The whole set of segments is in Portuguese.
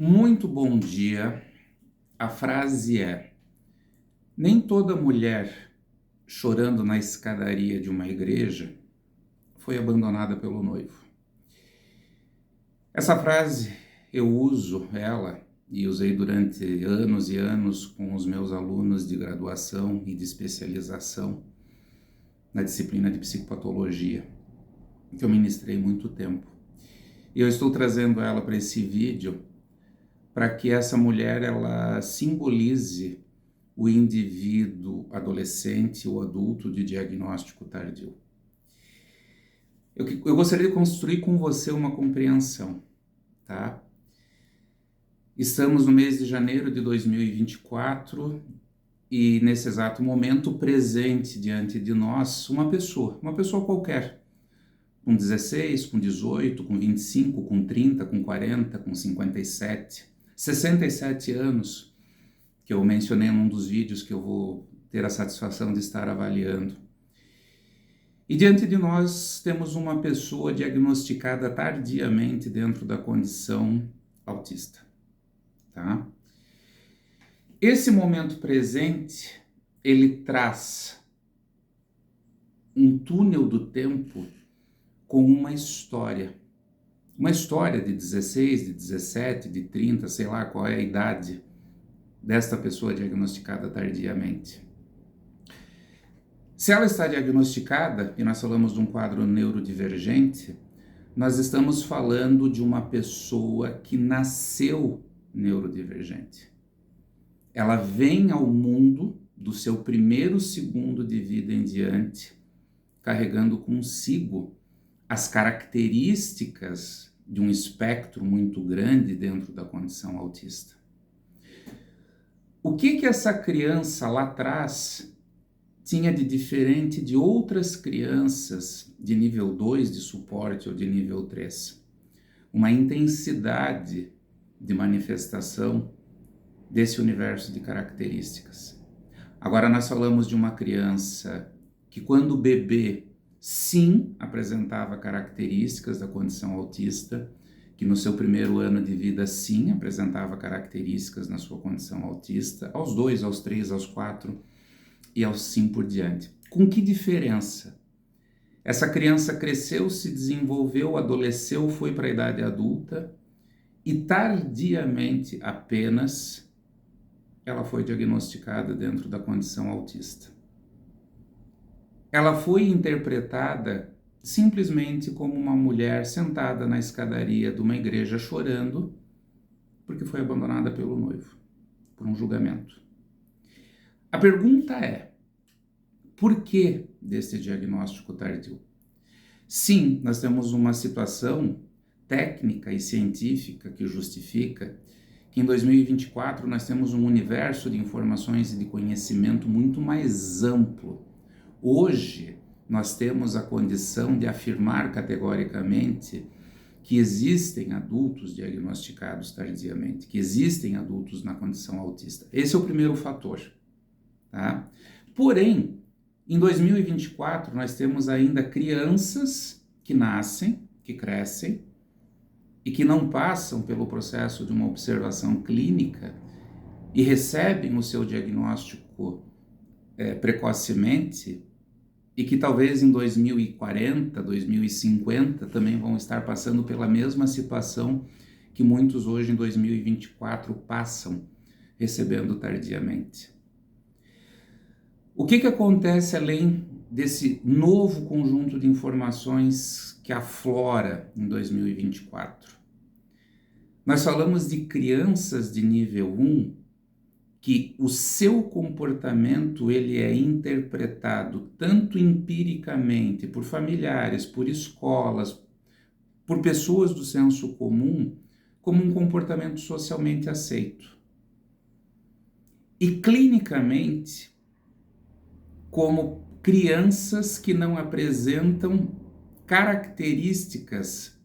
Muito bom dia. A frase é: nem toda mulher chorando na escadaria de uma igreja foi abandonada pelo noivo. Essa frase eu uso ela e usei durante anos e anos com os meus alunos de graduação e de especialização na disciplina de psicopatologia, que eu ministrei muito tempo. E eu estou trazendo ela para esse vídeo para que essa mulher ela simbolize o indivíduo adolescente ou adulto de diagnóstico tardio. Eu gostaria de construir com você uma compreensão, tá? Estamos no mês de janeiro de 2024 e nesse exato momento presente diante de nós uma pessoa qualquer, com 16, com 18, com 25, com 30, com 40, com 57, 67 anos, que eu mencionei num dos vídeos que eu vou ter a satisfação de estar avaliando. E diante de nós temos uma pessoa diagnosticada tardiamente dentro da condição autista, tá? Esse momento presente, ele traz um túnel do tempo com uma história de 16, de 17, de 30, sei lá qual é a idade desta pessoa diagnosticada tardiamente. Se ela está diagnosticada, e nós falamos de um quadro neurodivergente, nós estamos falando de uma pessoa que nasceu neurodivergente. Ela vem ao mundo do seu primeiro segundo de vida em diante, carregando consigo as características de um espectro muito grande dentro da condição autista. O que essa criança lá atrás tinha de diferente de outras crianças de nível 2 de suporte ou de nível 3? Uma intensidade de manifestação desse universo de características. Agora nós falamos de uma criança que quando bebê, sim, apresentava características da condição autista, que no seu primeiro ano de vida, sim, apresentava características na sua condição autista, aos 2, aos 3, aos 4 e assim por diante. Com que diferença? Essa criança cresceu, se desenvolveu, adolesceu, foi para a idade adulta e tardiamente apenas ela foi diagnosticada dentro da condição autista. Ela foi interpretada simplesmente como uma mulher sentada na escadaria de uma igreja chorando porque foi abandonada pelo noivo, por um julgamento. A pergunta é: por que desse diagnóstico tardio? Sim, nós temos uma situação técnica e científica que justifica que em 2024 nós temos um universo de informações e de conhecimento muito mais amplo. Hoje nós temos a condição de afirmar categoricamente que existem adultos diagnosticados tardiamente, que existem adultos na condição autista. Esse é o primeiro fator, tá? Porém, em 2024, nós temos ainda crianças que nascem, que crescem, e que não passam pelo processo de uma observação clínica e recebem o seu diagnóstico precocemente, e que talvez em 2040, 2050 também vão estar passando pela mesma situação que muitos hoje em 2024 passam, recebendo tardiamente. O que acontece além desse novo conjunto de informações que aflora em 2024? Nós falamos de crianças de nível 1 que o seu comportamento ele é interpretado tanto empiricamente por familiares, por escolas, por pessoas do senso comum, como um comportamento socialmente aceito. E clinicamente, como crianças que não apresentam características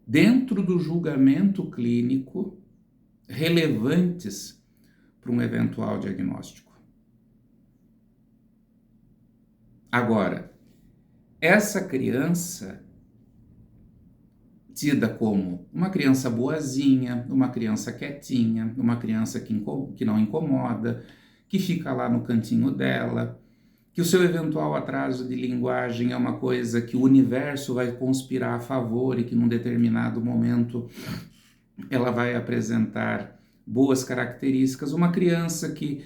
dentro do julgamento clínico relevantes para um eventual diagnóstico. Agora, essa criança tida como uma criança boazinha, uma criança quietinha, uma criança que não incomoda, que fica lá no cantinho dela, que o seu eventual atraso de linguagem é uma coisa que o universo vai conspirar a favor e que num determinado momento ela vai apresentar boas características. Uma criança que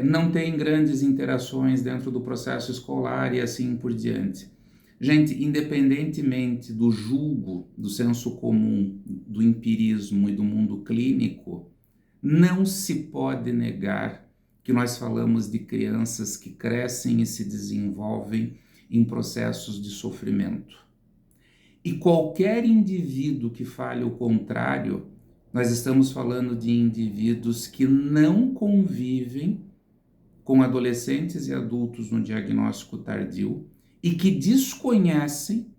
não tem grandes interações dentro do processo escolar e assim por diante. Gente, independentemente do julgo, do senso comum, do empirismo e do mundo clínico, não se pode negar que nós falamos de crianças que crescem e se desenvolvem em processos de sofrimento. E qualquer indivíduo que fale o contrário, nós estamos falando de indivíduos que não convivem com adolescentes e adultos no diagnóstico tardio e que desconhecem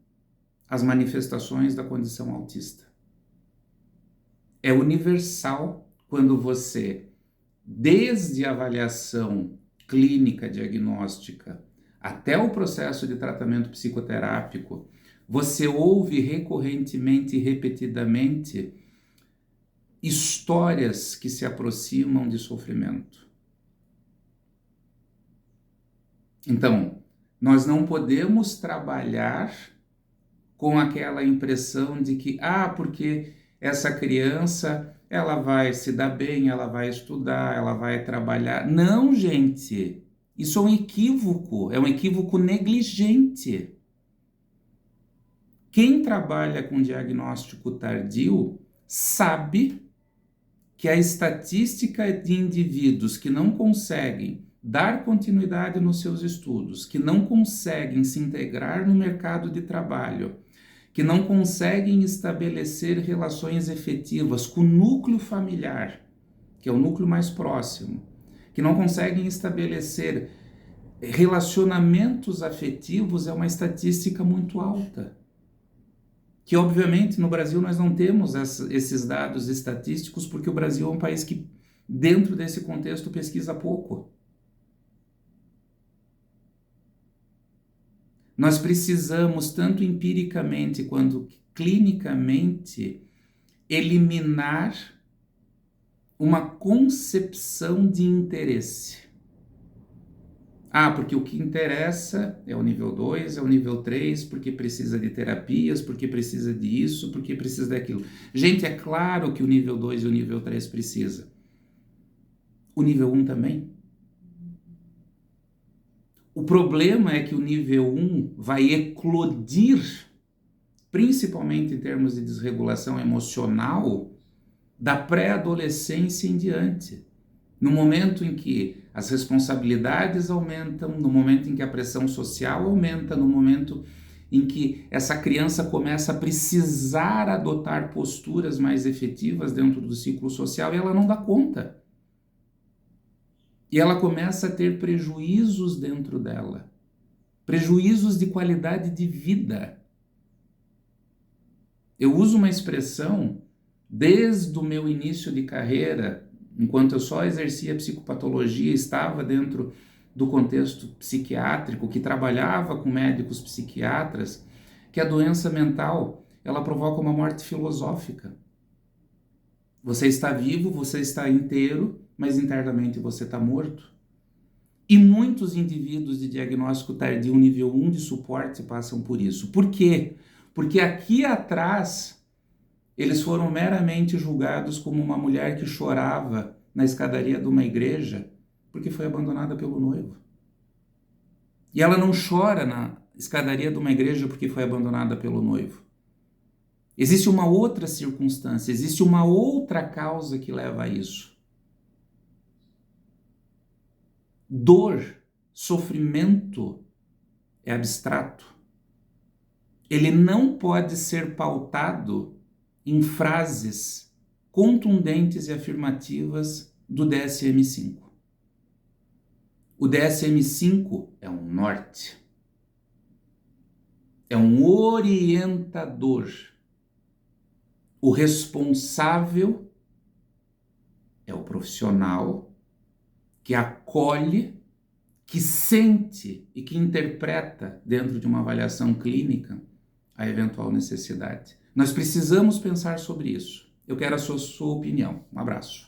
as manifestações da condição autista. É universal quando você, desde a avaliação clínica diagnóstica até o processo de tratamento psicoterápico, você ouve recorrentemente e repetidamente histórias que se aproximam de sofrimento. Então, nós não podemos trabalhar com aquela impressão de que, porque essa criança, ela vai se dar bem, ela vai estudar, ela vai trabalhar. Não, gente, isso é um equívoco negligente. Quem trabalha com diagnóstico tardio sabe que a estatística de indivíduos que não conseguem dar continuidade nos seus estudos, que não conseguem se integrar no mercado de trabalho, que não conseguem estabelecer relações efetivas com o núcleo familiar, que é o núcleo mais próximo, que não conseguem estabelecer relacionamentos afetivos, é uma estatística muito alta. Que, obviamente, no Brasil nós não temos esses dados estatísticos, porque o Brasil é um país que, dentro desse contexto, pesquisa pouco. Nós precisamos, tanto empiricamente quanto clinicamente, eliminar uma concepção de interesse. Porque o que interessa é o nível 2, é o nível 3, porque precisa de terapias, porque precisa disso, porque precisa daquilo. Gente, é claro que o nível 2 e o nível 3 precisa. O nível 1 também. O problema é que o nível 1 vai eclodir, principalmente em termos de desregulação emocional, da pré-adolescência em diante. No momento em que as responsabilidades aumentam, no momento em que a pressão social aumenta, no momento em que essa criança começa a precisar adotar posturas mais efetivas dentro do ciclo social e ela não dá conta. E ela começa a ter prejuízos dentro dela, prejuízos de qualidade de vida. Eu uso uma expressão desde o meu início de carreira, enquanto eu só exercia psicopatologia, estava dentro do contexto psiquiátrico, que trabalhava com médicos psiquiatras, que a doença mental, ela provoca uma morte filosófica. Você está vivo, você está inteiro, mas internamente você está morto. E muitos indivíduos de diagnóstico tardio nível 1 de suporte passam por isso. Por quê? Porque aqui atrás eles foram meramente julgados como uma mulher que chorava na escadaria de uma igreja porque foi abandonada pelo noivo. E ela não chora na escadaria de uma igreja porque foi abandonada pelo noivo. Existe uma outra circunstância, existe uma outra causa que leva a isso. Dor, sofrimento é abstrato. Ele não pode ser pautado em frases contundentes e afirmativas do DSM-5. O DSM-5 é um norte, é um orientador. O responsável é o profissional que acolhe, que sente e que interpreta dentro de uma avaliação clínica a eventual necessidade. Nós precisamos pensar sobre isso. Eu quero a sua opinião. Um abraço.